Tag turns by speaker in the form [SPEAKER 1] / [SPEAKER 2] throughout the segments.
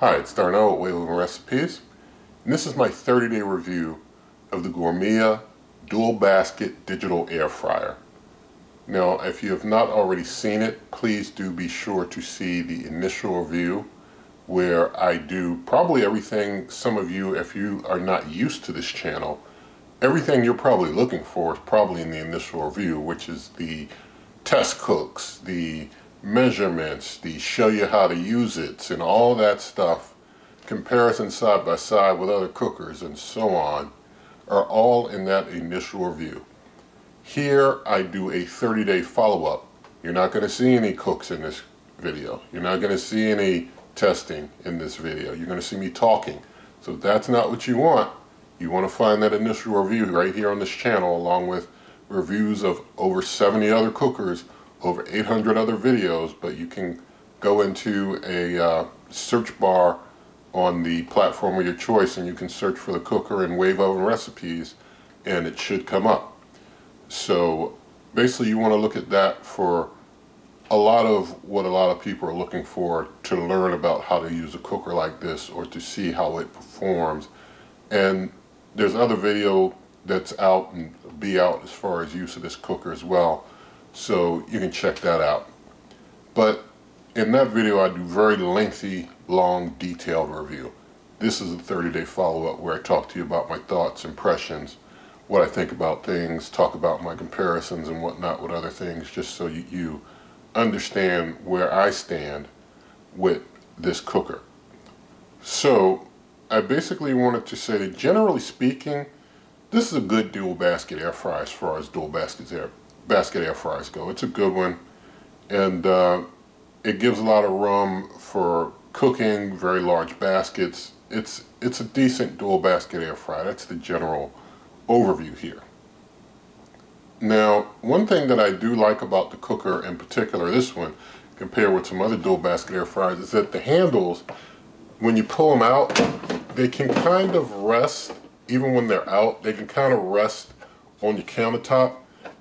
[SPEAKER 1] Hi, it's Darnell at Way Living Recipes, and this is my 30-day review of the Gourmia Dual Basket Digital Air Fryer. Now, if you have not already seen it, please do be sure to see the initial review where I do probably everything some of you, if you are not used to this channel, everything you're probably looking for is probably in the initial review, which is the test cooks, the measurements, the show you how to use it, and all that stuff, comparison side by side with other cookers and so on, are all in that initial review. Here I do a 30-day follow-up. You're not going to see any cooks in this video. You're not going to see any testing in this video. You're going to see me talking. So if that's not what you want, you want to find that initial review right here on this channel, along with reviews of over 70 other cookers, over 800 other videos. But you can go into a search bar on the platform of your choice and you can search for the cooker and Wave Oven Recipes and it should come up. So basically you want to look at that for a lot of what a lot of people are looking for to learn about how to use a cooker like this or to see how it performs. And there's other video that's out and be out as far as use of this cooker as well, so you can check that out. But in that video I do very lengthy, long, detailed review. This is a 30-day follow-up where I talk to you about my thoughts, impressions, what I think about things, talk about my comparisons and whatnot with other things, just so you understand where I stand with this cooker. So I basically wanted to say that generally speaking, this is a good dual basket air fryer as far as dual basket air fryers go. It's a good one, and it gives a lot of room for cooking very large baskets. It's a decent dual basket air fryer. That's the general overview here. Now, one thing that I do like about the cooker, in particular this one, compared with some other dual basket air fryers, is that the handles, when you pull them out, they can kind of rest. Even when they're out, they can kind of rest on your countertop,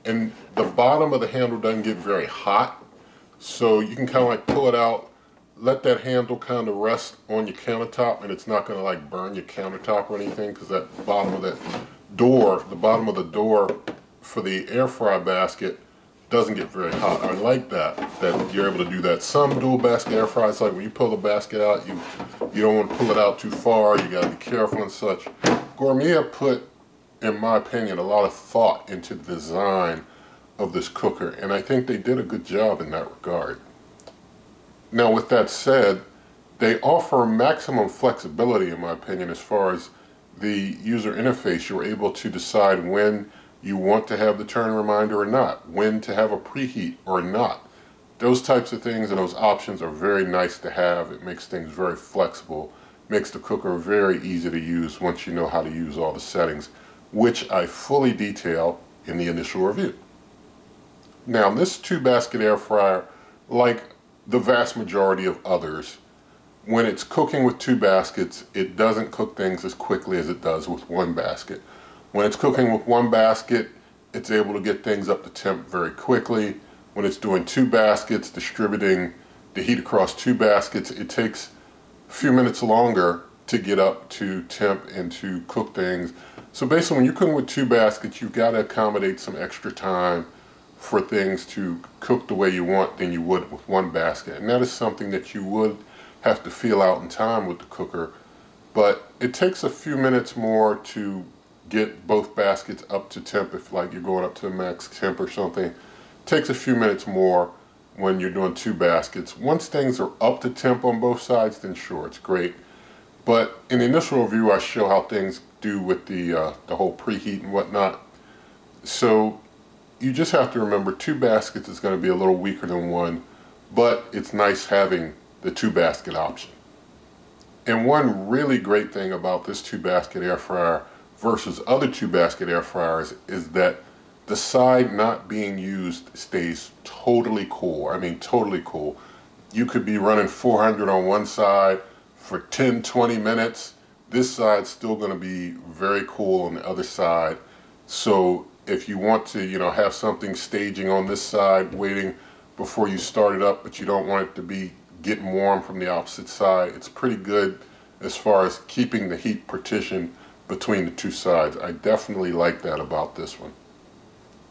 [SPEAKER 1] and the bottom of the handle doesn't get very hot, so you can kind of like pull it out, let that handle kind of rest on your countertop, and it's not going to like burn your countertop or anything, because that bottom of that door, the bottom of the door for the air fry basket doesn't get very hot. I like that you're able to do that. Some dual basket air fryers, like when you pull the basket out, you don't want to pull it out too far, you got to be careful and such. Gourmia put, in my opinion, a lot of thought into the design of this cooker, and I think they did a good job in that regard. Now, with that said, they offer maximum flexibility, in my opinion, as far as the user interface. You're able to decide when you want to have the turn reminder or not, when to have a preheat or not. Those types of things and those options are very nice to have. It makes things very flexible, makes the cooker very easy to use once you know how to use all the settings, which I fully detail in the initial review. Now, this 2-basket air fryer, like the vast majority of others, when it's cooking with 2 baskets, it doesn't cook things as quickly as it does with 1 basket. When it's cooking with 1 basket, it's able to get things up to temp very quickly. When it's doing 2 baskets, distributing the heat across 2 baskets, it takes a few minutes longer to get up to temp and to cook things. So basically, when you're cooking with 2 baskets, you've got to accommodate some extra time for things to cook the way you want than you would with 1 basket. And that is something that you would have to feel out in time with the cooker. But it takes a few minutes more to get both baskets up to temp. If like you're going up to the max temp or something, it takes a few minutes more when you're doing 2 baskets. Once things are up to temp on both sides, then sure, it's great. But in the initial review, I show how things do with the whole preheat and whatnot. So you just have to remember 2 baskets is going to be a little weaker than 1, but it's nice having the 2-basket option. And one really great thing about this 2-basket air fryer versus other 2-basket air fryers is that the side not being used stays totally cool. I mean, totally cool. You could be running 400 on one side for 10-20 minutes. This side's still going to be very cool on the other side. So if you want to, have something staging on this side, waiting before you start it up, but you don't want it to be getting warm from the opposite side. It's pretty good as far as keeping the heat partition between the two sides. I definitely like that about this one.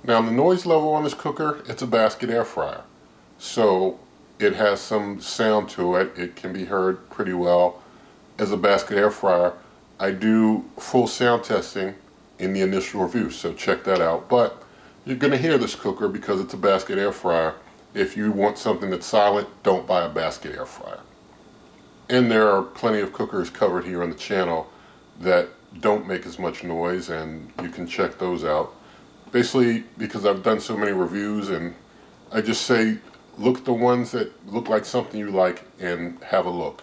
[SPEAKER 1] Now the noise level on this cooker, it's a basket air fryer. So it has some sound to it. It can be heard pretty well as a basket air fryer. I do full sound testing in the initial review, so check that out. But you're going to hear this cooker because it's a basket air fryer. If you want something that's silent, don't buy a basket air fryer. And there are plenty of cookers covered here on the channel that don't make as much noise, and you can check those out. Basically, because I've done so many reviews, and I just say, look at the ones that look like something you like and have a look.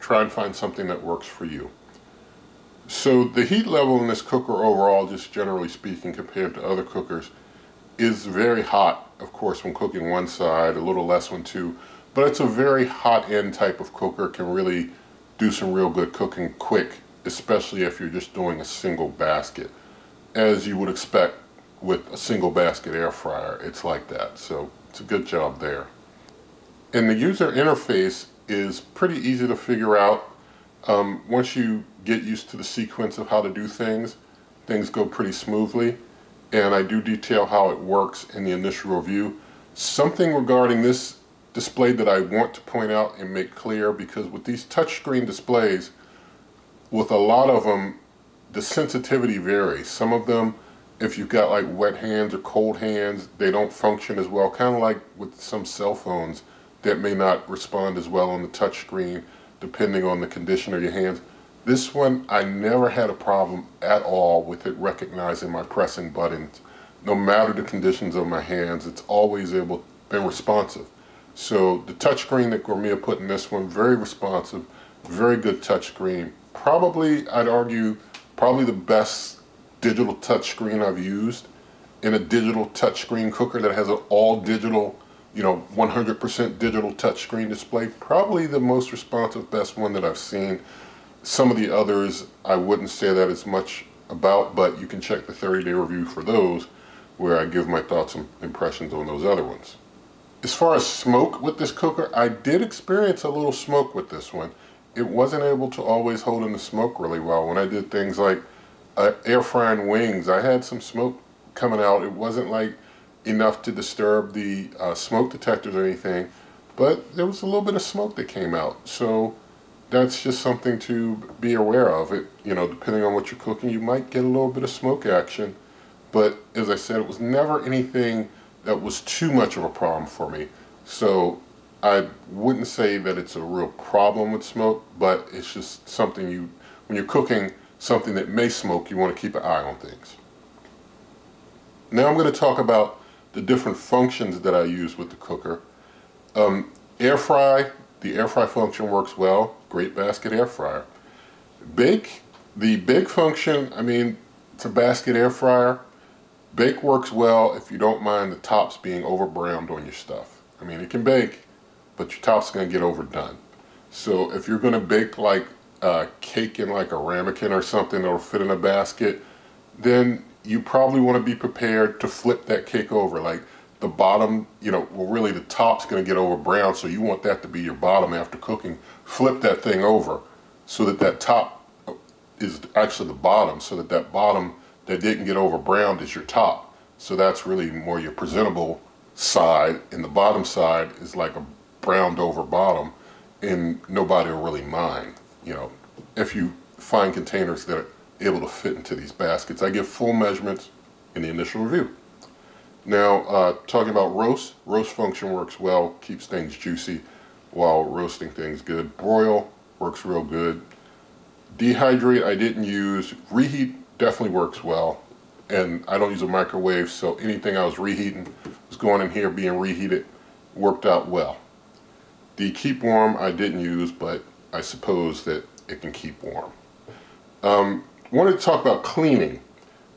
[SPEAKER 1] Try and find something that works for you. So the heat level in this cooker overall, just generally speaking, compared to other cookers, is very hot, of course, when cooking one side, a little less when two, but it's a very hot end type of cooker. Can really do some real good cooking quick, especially if you're just doing a single basket. As you would expect with a single basket air fryer, it's like that, so it's a good job there. And the user interface is pretty easy to figure out. Once you get used to the sequence of how to do things, things go pretty smoothly. And I do detail how it works in the initial review. Something regarding this display that I want to point out and make clear, because with these touchscreen displays, with a lot of them, the sensitivity varies. Some of them, if you've got like wet hands or cold hands, they don't function as well, kind of like with some cell phones that may not respond as well on the touchscreen depending on the condition of your hands. This one, I never had a problem at all with it recognizing my pressing buttons. No matter the conditions of my hands, it's always been responsive. So the touchscreen that Gourmia put in this one, very responsive, very good touchscreen. Probably, I'd argue, probably the best digital touchscreen I've used in a digital touchscreen cooker that has an all digital, 100% digital touchscreen display. Probably the most responsive, best one that I've seen. Some of the others I wouldn't say that as much about, but you can check the 30-day review for those, where I give my thoughts and impressions on those other ones. As far as smoke with this cooker, I did experience a little smoke with this one. It wasn't able to always hold in the smoke really well. When I did things like air frying wings, I had some smoke coming out. It wasn't like enough to disturb the smoke detectors or anything, but there was a little bit of smoke that came out. So that's just something to be aware of. It, depending on what you're cooking, you might get a little bit of smoke action. But as I said, it was never anything that was too much of a problem for me. So I wouldn't say that it's a real problem with smoke, but it's just something when you're cooking something that may smoke, you want to keep an eye on things. Now I'm going to talk about the different functions that I use with the cooker. Air fry. The air fry function works well. Great basket air fryer. Bake. The bake function, it's a basket air fryer. Bake works well if you don't mind the tops being over browned on your stuff. It can bake, but your top's going to get overdone. So if you're going to bake like a cake in like a ramekin or something that'll fit in a basket, then you probably want to be prepared to flip that cake over. Like the bottom, really the top's going to get over brown, so you want that to be your bottom after cooking. Flip that thing over so that that top is actually the bottom, so that that bottom that didn't get over browned is your top. So that's really more your presentable side, and the bottom side is like a browned over bottom, and nobody will really mind, if you find containers that are able to fit into these baskets. I give full measurements in the initial review. Now, talking about roast function works well, keeps things juicy while roasting things good. Broil works real good. Dehydrate I didn't use. Reheat definitely works well, and I don't use a microwave, so anything I was reheating was going in here being reheated, worked out well. The keep warm I didn't use, but I suppose that it can keep warm. Wanted to talk about cleaning.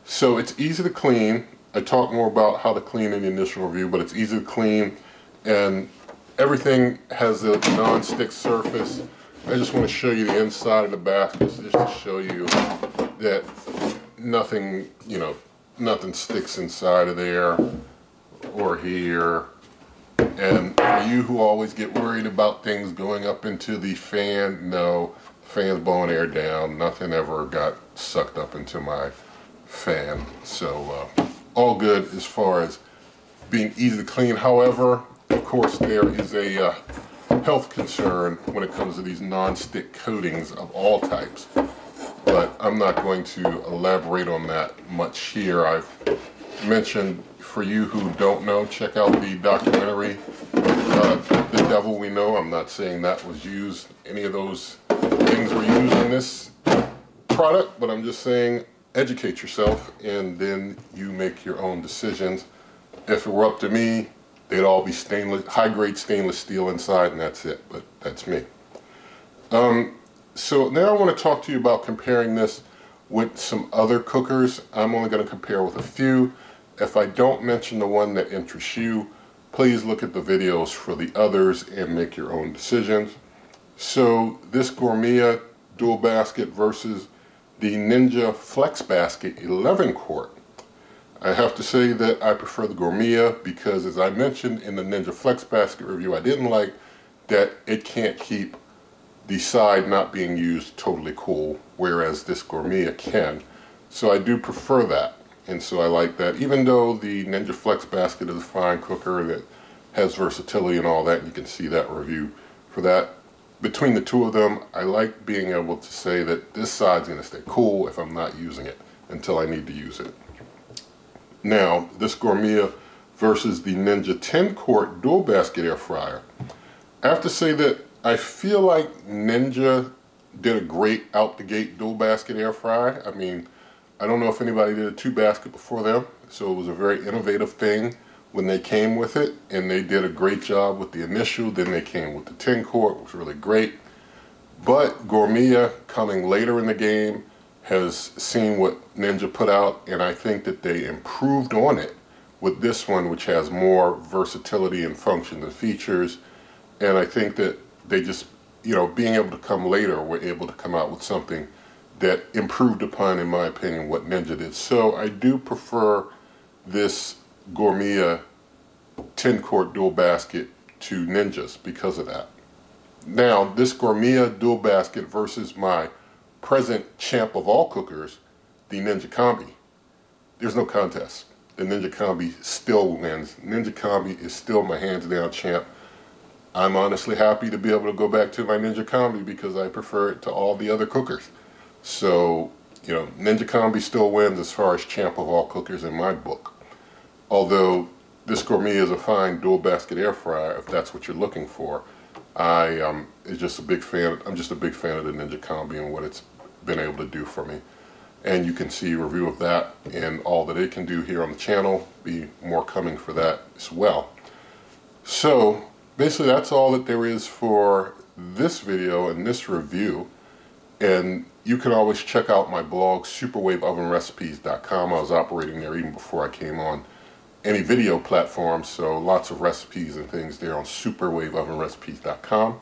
[SPEAKER 1] So it's easy to clean. I talk more about how to clean in the initial review, but it's easy to clean, and everything has a non-stick surface. I just want to show you the inside of the basket just to show you that nothing, nothing sticks inside of there or here. And for you who always get worried about things going up into the fan, no, fan's blowing air down. Nothing ever got sucked up into my fan. So all good as far as being easy to clean. However, of course, there is a health concern when it comes to these non-stick coatings of all types. But I'm not going to elaborate on that much here. I've mentioned, for you who don't know, check out the documentary, The Devil We Know. I'm not saying that was used, any of those things were used in this product, but I'm just saying educate yourself and then you make your own decisions. If it were up to me, they'd all be stainless, high-grade stainless steel inside, and that's it, but that's me. So now I want to talk to you about comparing this with some other cookers. I'm only going to compare with a few. If I don't mention the one that interests you, please look at the videos for the others and make your own decisions. So this Gourmia dual basket versus the Ninja Flex Basket 11 quart. I have to say that I prefer the Gourmia because, as I mentioned in the Ninja Flex Basket review, I didn't like that it can't keep the side not being used totally cool, whereas this Gourmia can. So I do prefer that, and so I like that. Even though the Ninja Flex Basket is a fine cooker that has versatility and all that, and you can see that review for that. Between the two of them, I like being able to say that this side's going to stay cool if I'm not using it until I need to use it. Now, this Gourmia versus the Ninja 10 quart dual basket air fryer. I have to say that I feel like Ninja did a great out the gate dual basket air fryer. I mean, I don't know if anybody did a 2 basket before them, so it was a very innovative thing when they came with it, and they did a great job with the initial. Then they came with the 10 quart, which was really great. But Gourmia, coming later in the game, has seen what Ninja put out, and I think that they improved on it with this one, which has more versatility and functions and features. And I think that they just, you know, being able to come later, were able to come out with something that improved upon, in my opinion, what Ninja did. So I do prefer this Gourmia 10 quart dual basket to Ninja's because of that. Now, this Gourmia dual basket versus my present champ of all cookers, the Ninja Combi. There's no contest. The Ninja Combi still wins. Ninja Combi is still my hands down champ. I'm honestly happy to be able to go back to my Ninja Combi because I prefer it to all the other cookers. So, you know, Ninja Combi still wins as far as champ of all cookers in my book. Although this Gourmia is a fine dual basket air fryer, if that's what you're looking for. I'm just a big fan of the Ninja Combi and what it's been able to do for me. And you can see a review of that and all that it can do here on the channel. Be more coming for that as well. So basically that's all that there is for this video and this review. And you can always check out my blog, superwaveovenrecipes.com. I was operating there even before I came on any video platform, so lots of recipes and things there on superwaveovenrecipes.com.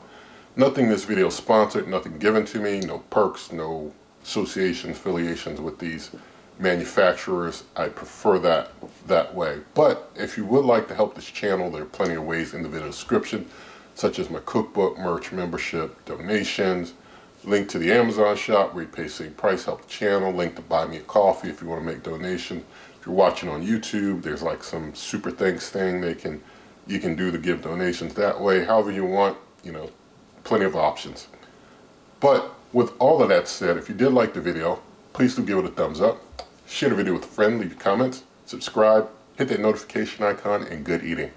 [SPEAKER 1] Nothing in this video sponsored, nothing given to me, no perks, no associations, affiliations with these manufacturers. I prefer that way. But if you would like to help this channel, there are plenty of ways in the video description, such as my cookbook, merch, membership, donations, link to the Amazon shop where you pay the same price, help the channel, link to buy me a coffee if you want to make donations. If you're watching on YouTube, there's like some super thanks thing you can do to give donations that way. However you want, you know, plenty of options. But with all of that said, if you did like the video, please do give it a thumbs up. Share the video with a friend, leave your comments, subscribe, hit that notification icon, and good eating.